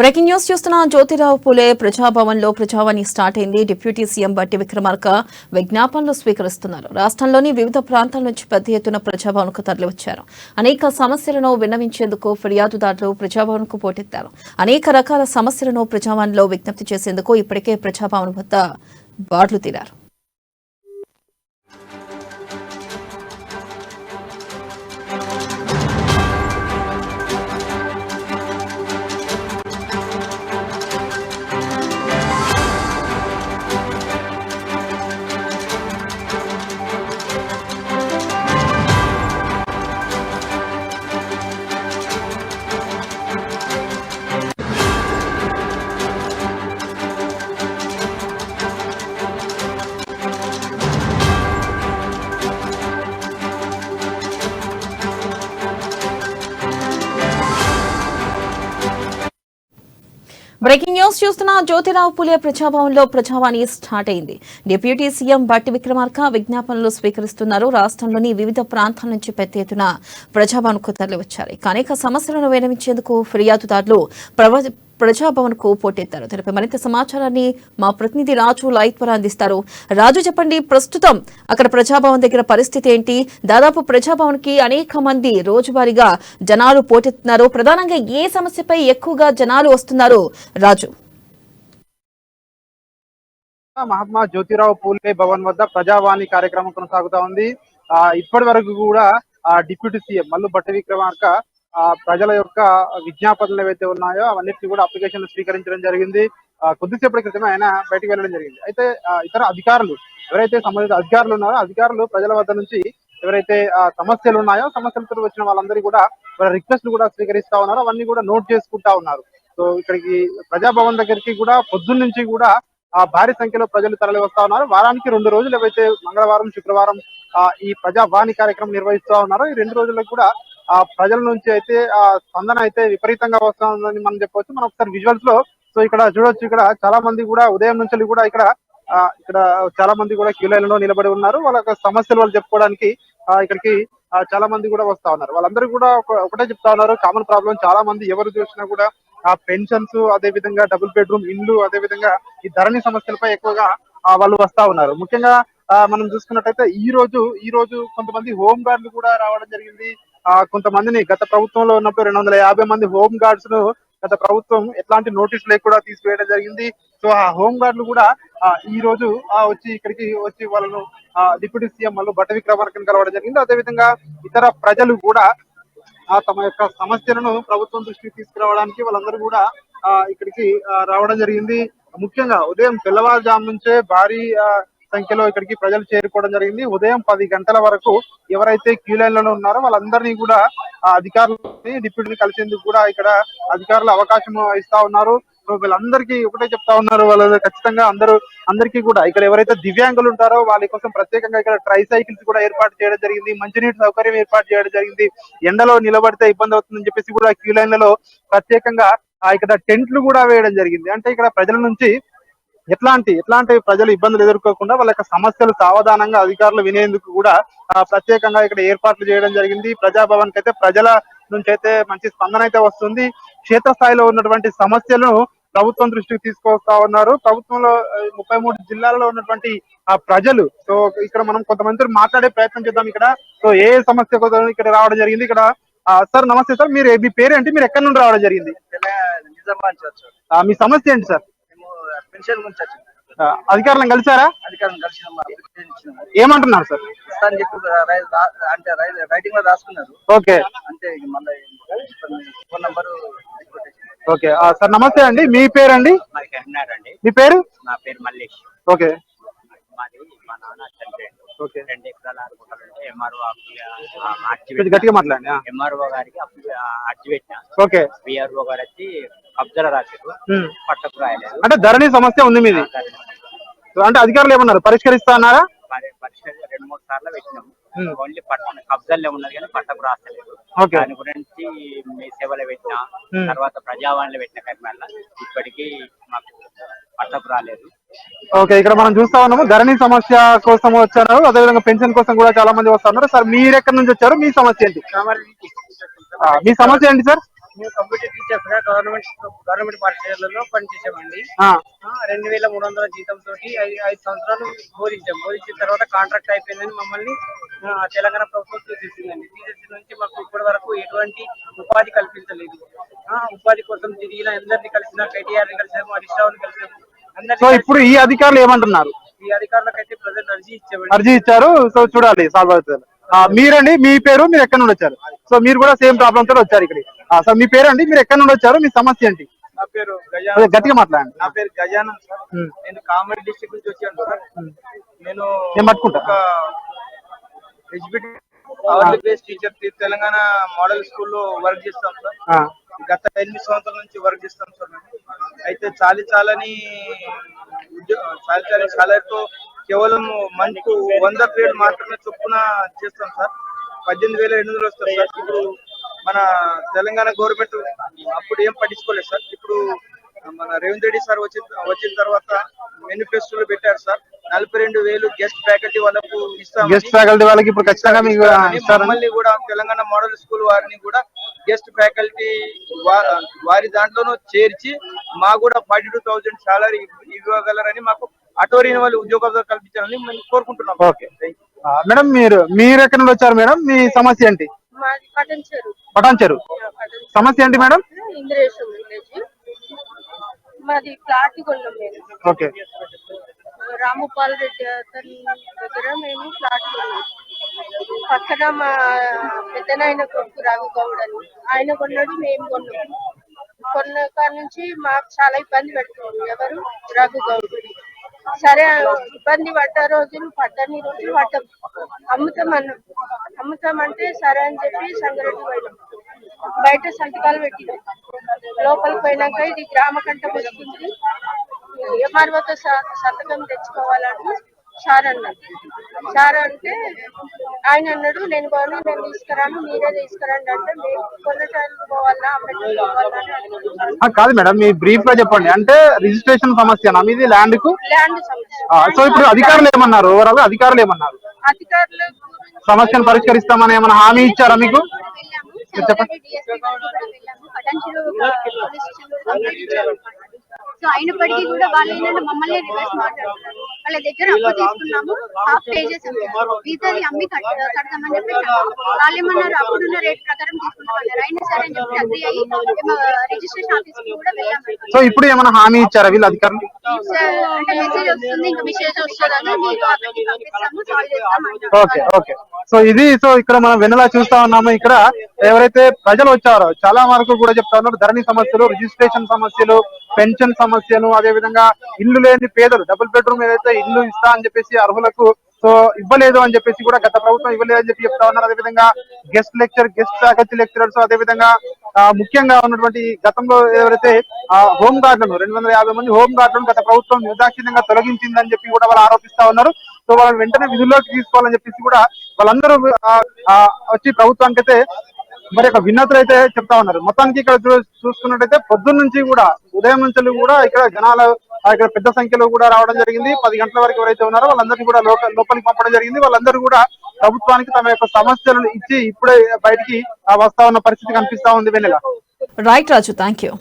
Breaking news చూస్తున్న జ్యోతిరావు పూలే ప్రజాభవన్ లో ప్రజావాణి start అయింది. డిప్యూటీ సీఎం బట్టి విక్రమార్క విజ్ఞాపనలు స్వీకరిస్తున్నారు. రాష్ట్రంలోని వివిధ ప్రాంతాల నుంచి పెద్ద ఎత్తున ప్రజాభవన్ కు తరలివచ్చారు. అనేక సమస్యలను విన్నవించేందుకు ఫిర్యాదుదారులు ప్రజాభవన్ కు పోటెత్తారు. అనేక రకాల సమస్యలను ప్రజావాణిలో విజ్ఞప్తి చేసేందుకు ఇప్పటికే ప్రజాభవన్ వద్ద బార్లు తీరారు. బ్రేకింగ్ న్యూస్ చూస్తున్న జ్యోతిరావు పూలే ప్రజాభవన్ లో ప్రజావాణి స్టార్ట్ అయింది. డిప్యూటీ సీఎం బట్టి విక్రమార్క విజ్ఞాపనలు స్వీకరిస్తున్నారు. రాష్ట్రంలోని వివిధ ప్రాంతాల నుంచి పెద్ద ఎత్తున ప్రజాభవన్ కు తరలివచ్చారు. అనేక సమస్యలను విన్నవించేందుకు ఫిర్యాదుదారులు ప్రజాభవన్ కు పోటెత్తారు. దీనిపై మరింత సమాచారాన్ని మా ప్రతినిధి రాజు లైవ్ ద్వారా అందిస్తారు. రాజు, చెప్పండి, ప్రస్తుతం అక్కడ ప్రజాభవన్ దగ్గర పరిస్థితి ఏంటి? దాదాపు ప్రజాభవన్ కి అనేక మంది రోజువారీగా జనాలు పోటెత్తున్నారు. ప్రధానంగా ఏ సమస్యపై ఎక్కువగా జనాలు వస్తున్నారు రాజు? మహాత్మా జ్యోతిరావు పూలే భవన్ వద్ద ప్రజావాణి కార్యక్రమం కొనసాగుతా ఉంది. ఇప్పటి వరకు కూడా డిప్యూటీ సీఎం మల్లు భట్టి విక్రమార్క ప్రజల యొక్క విజ్ఞాపనలు ఏవైతే ఉన్నాయో అవన్నిటిని కూడా అప్లికేషన్లు స్వీకరించడం జరిగింది. కొద్దిసేపటి క్రితమే ఆయన బయటికి వెళ్ళడం జరిగింది. అయితే ఇతర అధికారులు ఎవరైతే సంబంధిత అధికారులు ఉన్నారో అధికారులు ప్రజల వద్ద నుంచి ఎవరైతే సమస్యలు ఉన్నాయో సమస్యలతో వచ్చిన వాళ్ళందరూ కూడా వాళ్ళ రిక్వెస్ట్లు కూడా స్వీకరిస్తా ఉన్నారు. అవన్నీ కూడా నోట్ చేసుకుంటా ఉన్నారు. సో ఇక్కడికి ప్రజాభవన్ దగ్గరికి కూడా పొద్దున్న నుంచి కూడా భారీ సంఖ్యలో ప్రజలు తరలి వస్తా ఉన్నారు. వారానికి 2 రోజులు ఏవైతే మంగళవారం, శుక్రవారం ఈ ప్రజావాణి కార్యక్రమం నిర్వహిస్తా ఉన్నారో ఈ 2 రోజులకు కూడా ప్రజల నుంచి అయితే స్పందన అయితే విపరీతంగా వస్తా ఉందని మనం చెప్పవచ్చు. మనం ఒకసారి విజువల్స్ లో సో ఇక్కడ చూడొచ్చు. ఇక్కడ చాలా మంది కూడా ఉదయం నుంచి కూడా ఇక్కడ చాలా మంది కూడా క్యూ లైన్ లో నిలబడి ఉన్నారు. వాళ్ళ సమస్యలు వాళ్ళు చెప్పుకోవడానికి ఇక్కడికి చాలా మంది కూడా వస్తా ఉన్నారు. వాళ్ళందరూ కూడా ఒకటే చెప్తా ఉన్నారు. కామన్ ప్రాబ్లం చాలా మంది ఎవరు చూసినా కూడా పెన్షన్స్, అదే విధంగా డబుల్ బెడ్రూమ్ ఇండ్లు, అదే విధంగా ఈ ధరణి సమస్యలపై ఎక్కువగా వాళ్ళు వస్తా ఉన్నారు. ముఖ్యంగా మనం చూసుకున్నట్టయితే ఈ రోజు కొంతమంది హోమ్ గార్డులు కూడా రావడం జరిగింది. కొంతమందిని గత ప్రభుత్వంలో ఉన్నప్పుడు 250 మంది హోమ్ గార్డ్స్ ను గత ప్రభుత్వం ఎట్లాంటి నోటీస్ లేకుండా తీసివేయడం జరిగింది. సో ఆ హోమ్ గార్డులు కూడా ఈ రోజు వచ్చి ఇక్కడికి వచ్చి వాళ్ళను డిప్యూటీ సీఎం మల్లు భట్టి విక్రమార్కను కలవడం జరిగింది. అదే విధంగా ఇతర ప్రజలు కూడా తమ యొక్క సమస్యలను ప్రభుత్వం దృష్టికి తీసుకురావడానికి వాళ్ళందరూ కూడా ఇక్కడికి రావడం జరిగింది. ముఖ్యంగా ఉదయం తెల్లవారుజాము నుంచే భారీ సంఖ్యలో ఇక్కడికి ప్రజలు చేరుకోవడం జరిగింది. ఉదయం 10 గంటల వరకు ఎవరైతే క్యూ లైన్ లో ఉన్నారో వాళ్ళందరినీ కూడా అధికారులని డిప్యూటీని కలిసేందుకు కూడా ఇక్కడ అధికారులు అవకాశం ఇస్తా ఉన్నారు. సో వీళ్ళందరికీ ఒకటే చెప్తా ఉన్నారు, వాళ్ళు ఖచ్చితంగా అందరికీ కూడా ఇక్కడ ఎవరైతే దివ్యాంగులు ఉంటారో వాళ్ళ కోసం ప్రత్యేకంగా ఇక్కడ ట్రై సైకిల్స్ కూడా ఏర్పాటు చేయడం జరిగింది. మంచినీటి సౌకర్యం ఏర్పాటు చేయడం జరిగింది. ఎండలో నిలబడితే ఇబ్బంది అవుతుందని చెప్పేసి కూడా క్యూ లైన్లలో ప్రత్యేకంగా ఇక్కడ టెంట్లు కూడా వేయడం జరిగింది. అంటే ఇక్కడ ప్రజల నుంచి ఎట్లాంటి ప్రజలు ఇబ్బందులు ఎదుర్కోకుండా వాళ్ళ యొక్క సమస్యలు సావధానంగా అధికారులు వినేందుకు కూడా ప్రత్యేకంగా ఇక్కడ ఏర్పాట్లు చేయడం జరిగింది. ప్రజాభవన్ కి అయితే ప్రజల నుంచి అయితే మంచి స్పందన అయితే వస్తుంది. క్షేత్రస్థాయిలో ఉన్నటువంటి సమస్యలను ప్రభుత్వం దృష్టికి తీసుకొస్తా ఉన్నారు. ప్రభుత్వంలో 33 జిల్లాలలో ఉన్నటువంటి ప్రజలు సో ఇక్కడ మనం కొంతమంది మాట్లాడే ప్రయత్నం చేద్దాం. ఇక్కడ సో ఏ సమస్య కోసం ఇక్కడ రావడం జరిగింది. ఇక్కడ సార్ నమస్తే సార్, మీ పేరు ఏంటి, మీరు ఎక్కడి నుండి రావడం జరిగింది? మీ సమస్య ఏంటి సార్? అధికారులను కలిసారా? ఏమంటున్నారు సార్? అంటే రైటింగ్ లో రాసుకున్నారు. ఓకే అంటే మళ్ళీ ఫోన్ నంబర్. ఓకే సార్ నమస్తే అండి, మీ పేరండి? మీ పేరు? నా పేరు మల్లేష్. ఓకే మాది మా నాన్న చనిపోయాడు. ఓకే 2 ఎకరాల 6 గుంటలుంటే గట్టిగా మాట్లాడండి. ఎంఆర్ఓ గారికి అర్జీ పెట్టినా. ఓకే విఆర్ఓ గారు వచ్చి కబ్జాలు రాశారు, పట్టకు రాయలేదు. అంటే ధరణి సమస్య ఉంది మీది, అంటే అధికారులు ఏమన్నారు, పరిష్కరిస్తా అన్నారా? పరిష్కరి 2-3 సార్లు పెట్టినాము. ఓన్లీ కబ్జాల్లో ఉన్నది కానీ పట్టకు రాస్తలేదు. దాని గురించి మీ సేవలో పెట్టిన తర్వాత ప్రజావాణిలో పెట్టిన కర్మల్లా ఇప్పటికీ మాకు పట్టకు రాలేదు. ఓకే ఇక్కడ మనం చూస్తా ఉన్నాము ధరణి సమస్య కోసం వచ్చారు, అదేవిధంగా పెన్షన్ కోసం కూడా చాలా మంది వస్తున్నారు. సార్ మీరు ఎక్కడి నుంచి వచ్చారు, మీ సమస్య ఏంటి? మీ సమస్య ఏంటి సార్? మేము కంప్యూటర్ టీచర్స్ గా గవర్నమెంట్ పాఠశాలలో పనిచేసామండి. 2300 జీతంతో 5 సంవత్సరాలు బోధించిన తర్వాత కాంట్రాక్ట్ అయిపోయిందని మమ్మల్ని తెలంగాణ ప్రభుత్వం తీసేసిందండి. తీసేసిన నుంచి మాకు ఇప్పటి వరకు ఎటువంటి ఉపాధి కల్పించలేదు. ఉపాధి కోసం తిరిగిన అందరినీ కలిసిన, కేటీఆర్ ని కలిసాము, హరీష్ రావుని కలిసాము. సో ఇప్పుడు ఈ అధికారులు ఏమంటున్నారు? ఈ అధికారులకు అయితే ప్రజెంట్ అర్జీ ఇచ్చారు. సో చూడాలి సాల్వ్ అవుతుంది. మీరండి, మీ పేరు, మీరు ఎక్కడి నుండి వచ్చారు? సో మీరు కూడా సేమ్ ప్రాబ్లమ్ తో వచ్చారు ఇక్కడ. సో మీ పేరండి, మీరు ఎక్కడి నుండి వచ్చారు, మీ సమస్య ఏంటి? నా పేరు గట్టిగా మాట్లాడండి. నా పేరు గజానంద్ సార్. నేను కామారెడ్డి డిస్ట్రిక్ట్ నుంచి వచ్చాను సార్. నేను పట్టుకుంటా hourly base teacher Telangana model స్కూల్లో వర్క్ చేస్తాం సార్. గత 8 సంవత్సరాల నుంచి వర్క్ చేస్తాం సార్. అయితే చాలని సాలరీతో కేవలం మంత్ 100 పీరియడ్ మాత్రమే చొప్పున చేస్తాం సార్. 18,800 వస్తుంది సార్. ఇప్పుడు మన తెలంగాణ గవర్నమెంట్ అప్పుడు ఏం పట్టించుకోలేదు సార్. ఇప్పుడు మన రేవంత్ రెడ్డి సార్ వచ్చిన తర్వాత మేనిఫెస్టోలో పెట్టారు సార్ 42,000 గెస్ట్ ఫ్యాకల్టీ వాళ్ళకు ఇస్తాం. గెస్ట్ ఫ్యాకల్టీ వాళ్ళకి ఇప్పుడు ఖచ్చితంగా మీకు మళ్ళీ కూడా తెలంగాణ మోడల్ స్కూల్ వారిని కూడా గెస్ట్ ఫ్యాకల్టీ వారి దాంట్లోనూ చేర్చి మా కూడా 42,000 సాలరీ ఇవ్వగలరని, మాకు అటోరిన వాళ్ళు ఉద్యోగాలు కల్పించాలని మేము కోరుకుంటున్నాం. ఓకే మేడం, మీరు ఎక్కడి నుండి వచ్చారు మేడం? మీ సమస్య ఏంటి? పటాన్చెరు. సమస్య ఏంటి మేడం? మాది ఫ్లాట్ కొన్నాం మేము. ఓకే. రాముపాల్ రెడ్డి అతని దగ్గర మేము ఫ్లాట్ కొన్నాం. పక్కన మా పెద్దనాయన కొడుకు రాఘుగౌడ్ అని ఆయన కొన్నాడు, మేము కొన్నాం. కొన్న కాడ నుంచి మాకు చాలా ఇబ్బంది పెడుతుంది ఎవరు రాఘుగౌడ్. సరే ఇబ్బంది పడ్డని రోజులు అమ్ముతామంటే సరే అని చెప్పి సంగారెడ్డి పోయినాం. బయట సంతకాలు పెట్టినాం. లోపలికి పోయినాక ఇది గ్రామ కంట వస్తుంది, ఎంఆర్ఓతో సంతకం తెచ్చుకోవాలని సార్ అన్నాడు. సార్ అంటే ఆయన అన్నాడు నేను తీసుకురాను, మీరే తీసుకురండి అంటే మేము కొన్నటానికి పోవాలా అమ్మటానికి పోవాలా కాదు మేడం, మీ బ్రీఫ్ గా చెప్పండి. అంటే రిజిస్ట్రేషన్ సమస్య మీది ల్యాండ్ సమస్య. సో ఇప్పుడు అధికారులు ఏమన్నారు? ఓవరాల్ అధికారులు ఏమన్నారు? అధికారులు సమస్యను పరిష్కరిస్తామని ఏమైనా హామీ ఇచ్చారా మీకు? చెప్పండి. సో అయినప్పటికీ కూడా వాళ్ళు ఏంటంటే మమ్మల్ని రివర్స్ మాట్లాడుతున్నారు. వాళ్ళ దగ్గర అప్పు తీసుకున్నాము, హాఫ్ పేజెస్ మిగతాది అమ్మి కడతామని చెప్పి వాళ్ళు ఏమన్నారు అప్పుడున్న రేట్ ప్రకారం తీసుకుంటామన్నారు. అయినా సరే అని చెప్పి అగ్రి అయ్యి రిజిస్ట్రేషన్ ఆఫీస్ కి కూడా వెళ్ళాము. సో ఇప్పుడు ఏమైనా హామీ ఇచ్చారా వీళ్ళు అధికారులు? అంటే మెసేజ్ వస్తుంది, ఇంకా మెసేజ్ వస్తుందని మీకు అక్కడికి పంపిస్తాము, సాల్వ్ చేస్తాం. Okay okay. సో ఇక్కడ మనం వెన్నెలా చూస్తా ఉన్నాము. ఇక్కడ ఎవరైతే ప్రజలు వచ్చారో చాలా వరకు కూడా చెప్తా ఉన్నారు ధరణి సమస్యలు, రిజిస్ట్రేషన్ సమస్యలు, పెన్షన్ సమస్యలు, అదే విధంగా ఇల్లు లేని పేదలు డబుల్ బెడ్రూమ్ ఏదైతే ఇల్లు ఇస్తా అని చెప్పేసి అర్హులకు సో ఇవ్వలేదు అని చెప్పేసి కూడా గత ప్రభుత్వం ఇవ్వలేదు అని చెప్పి చెప్తా ఉన్నారు. అదేవిధంగా గెస్ట్ ఫ్యాకల్టీ లెక్చరర్స్, అదేవిధంగా ముఖ్యంగా ఉన్నటువంటి గతంలో ఎవరైతే హోమ్ గార్డులను 250 మంది హోమ్ గార్డులను గత ప్రభుత్వం నిర్దాక్షిణ్యంగా తొలగించిందని చెప్పి కూడా వాళ్ళు ఆరోపిస్తా ఉన్నారు. సో వాళ్ళని వెంటనే విధుల్లోకి తీసుకోవాలని చెప్పేసి కూడా వాళ్ళందరూ వచ్చి ప్రభుత్వానికి అయితే మరి ఒక విన్నతులు అయితే చెప్తా ఉన్నారు. మొత్తానికి ఇక్కడ చూసుకున్నట్టయితే పొద్దున్న నుంచి కూడా ఉదయం నుంచి కూడా ఇక్కడ జనాలు ఇక్కడ పెద్ద సంఖ్యలో కూడా రావడం జరిగింది. 10 గంటల వరకు ఎవరైతే ఉన్నారో వాళ్ళందరినీ కూడా లోపలికి పంపడం జరిగింది. వాళ్ళందరూ కూడా ప్రభుత్వానికి తమ యొక్క సమస్యలను ఇచ్చి ఇప్పుడే బయటికి వస్తా ఉన్న పరిస్థితి కనిపిస్తా ఉంది. Vennela. Right Raju, thank you.